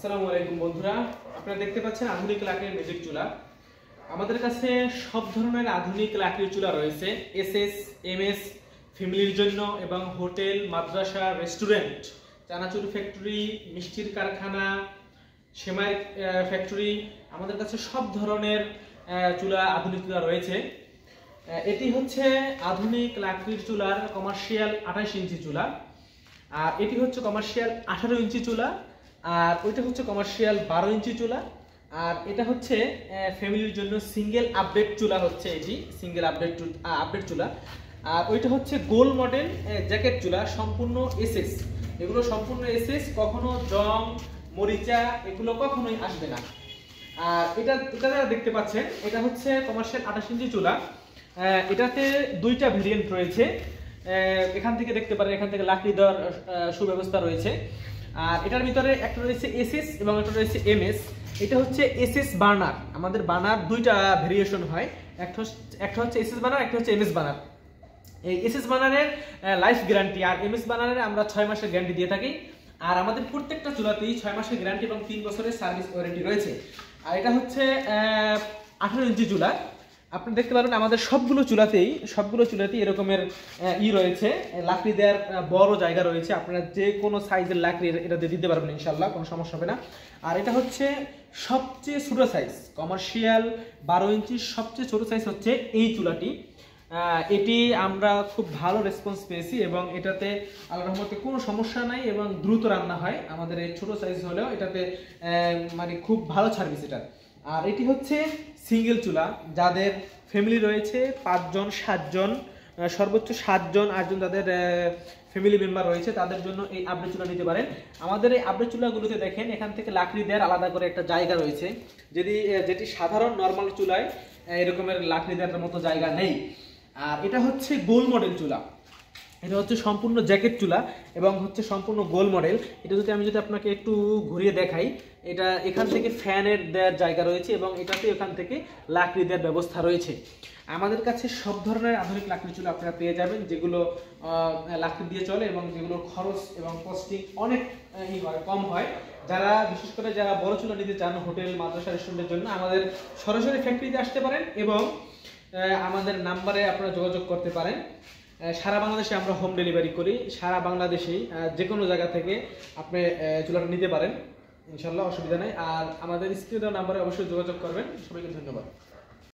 আসসালামু আলাইকুম বন্ধুরা, আপনারা দেখতে পাচ্ছেন আধুনিক লাকড়ির ম্যাজিক চুলা। আমাদের কাছে সব ধরনের আধুনিক লাকড়ির চুলা রয়েছে, এসএস, এমএস, ফ্যামিলির জন্য এবং হোটেল, মাদ্রাসা, রেস্টুরেন্ট, চানাচুর ফ্যাক্টরি, মিষ্টির কারখানা, সেমাই ফ্যাক্টরি, আমাদের কাছে সব ধরনের চুলা, আধুনিক চুলা রয়েছে। এটি হচ্ছে আধুনিক লাকড়ির চুলার কমার্শিয়াল 28 ইঞ্চি চুলা, আর এটি হচ্ছে কমার্শিয়াল 18 ইঞ্চি চুলা, আর ওইটা হচ্ছে কমার্শিয়াল 12 ইঞ্চি চুলা, আর এটা হচ্ছে ফ্যামিলির জন্য সিঙ্গেল আপডেট চুলা, হচ্ছে এটি সিঙ্গেল আপডেট চুলা। আর ওইটা হচ্ছে গোল মডেল জ্যাকেট চুলা, সম্পূর্ণ এসএস। এগুলো সম্পূর্ণ এসএস, কখনো জং, মরিচা এগুলো কখনোই আসবে না। আর এটা যারা দেখতে পাচ্ছেন, এটা হচ্ছে কমার্শিয়াল 28 ইঞ্চি চুলা। এটাতে দুইটা ভেরিয়েন্ট রয়েছে। এখান থেকে দেখতে পারেন, এখান থেকে লাকড়ি দেওয়ার সুব্যবস্থা রয়েছে। আর এটার ভিতরে একটা রয়েছে এসএস এবং একটা রয়েছে এমএস। এটা হচ্ছে এসএস বার্নার। আমাদের বার্নার দুইটা ভেরিয়েশন হয়, একটা হচ্ছে এসএস বার্নার, একটা হচ্ছে এমএস বার্নার। এই এসএস বার্নারের লাইফ গ্যারান্টি আর এমএস বার্নারের আমরা 6 মাসের গ্যারান্টি দিয়ে থাকি। আর আমাদের প্রত্যেকটা চুলাতেই 6 মাসের গ্যারান্টি এবং 3 বছরের সার্ভিস ওয়ারেন্টি রয়েছে। আর এটা হচ্ছে 18 ইঞ্চি চুলা। আপনি দেখতে পারবেন আমাদের সবগুলো চুলাতেই এরকমের রয়েছে, লাকড়ি দেওয়ার বড় জায়গা রয়েছে। আপনারা যে কোনো সাইজের লাকড়ি এটাতে দিতে পারবেন, ইনশাল্লাহ কোনো সমস্যা হবে না। আর এটা হচ্ছে সবচেয়ে ছোট সাইজ, কমার্শিয়াল 12 ইঞ্চির সবচেয়ে ছোট সাইজ হচ্ছে এই চুলাটি। এটি আমরা খুব ভালো রেসপন্স পেয়েছি এবং এটাতে আল্লাহর রহমতে কোনো সমস্যা নাই এবং দ্রুত রান্না হয়। আমাদের এই ছোট সাইজ হলেও এটাতে মানে খুব ভালো সার্ভিস এটা। আর এটি হচ্ছে সিঙ্গেল চুলা, যাদের ফ্যামিলি রয়েছে 5 জন 7 জন, সর্বোচ্চ 7 জন 8 জন যাদের ফ্যামিলি মেম্বার রয়েছে, তাদের জন্য এই আপডেট চুলা নিতে পারেন। আমাদের এই আপডেট চুলাগুলোতে দেখেন, এখান থেকে লাকড়ি দেওয়ার আলাদা করে একটা জায়গা রয়েছে, যেটি সাধারণ নর্মাল চুলায় এরকমের লাকড়ি দেওয়ার মতো জায়গা নেই। আর এটা হচ্ছে গোল মডেল চুলা, এটা হচ্ছে সম্পূর্ণ জ্যাকেট চুলা এবং হচ্ছে সম্পূর্ণ গোল মডেল। এটা আমি যদি আপনাকে একটু ঘুরিয়ে দেখাই, এটা এখান থেকে ফ্যানের দেওয়ার জায়গা রয়েছে এবং এটাতে এখান থেকে লাকড়ি দেওয়ার ব্যবস্থা রয়েছে। আমাদের কাছে সব ধরনের আধুনিক লাকড়ি চুলা আপনারা পেয়ে যাবেন, যেগুলো লাকড়ি দিয়ে চলে এবং যেগুলোর খরচ এবং কস্টিং অনেক কম হয়। বিশেষ করে যারা বড় চুলা নিতে চান হোটেল, মাদ্রাসা, রেস্টুরেন্টের জন্য, আমাদের সরাসরি ফ্যাক্টরিতে আসতে পারেন এবং আমাদের নাম্বারে আপনারা যোগাযোগ করতে পারেন। সারা বাংলাদেশে আমরা হোম ডেলিভারি করি, সারা বাংলাদেশেই যে কোনো জায়গা থেকে আপনি চুলাটা নিতে পারেন, ইনশাল্লাহ অসুবিধা নেই। আর আমাদের স্ক্রিনে দেওয়া নাম্বারে অবশ্যই যোগাযোগ করবেন। সবাইকে ধন্যবাদ।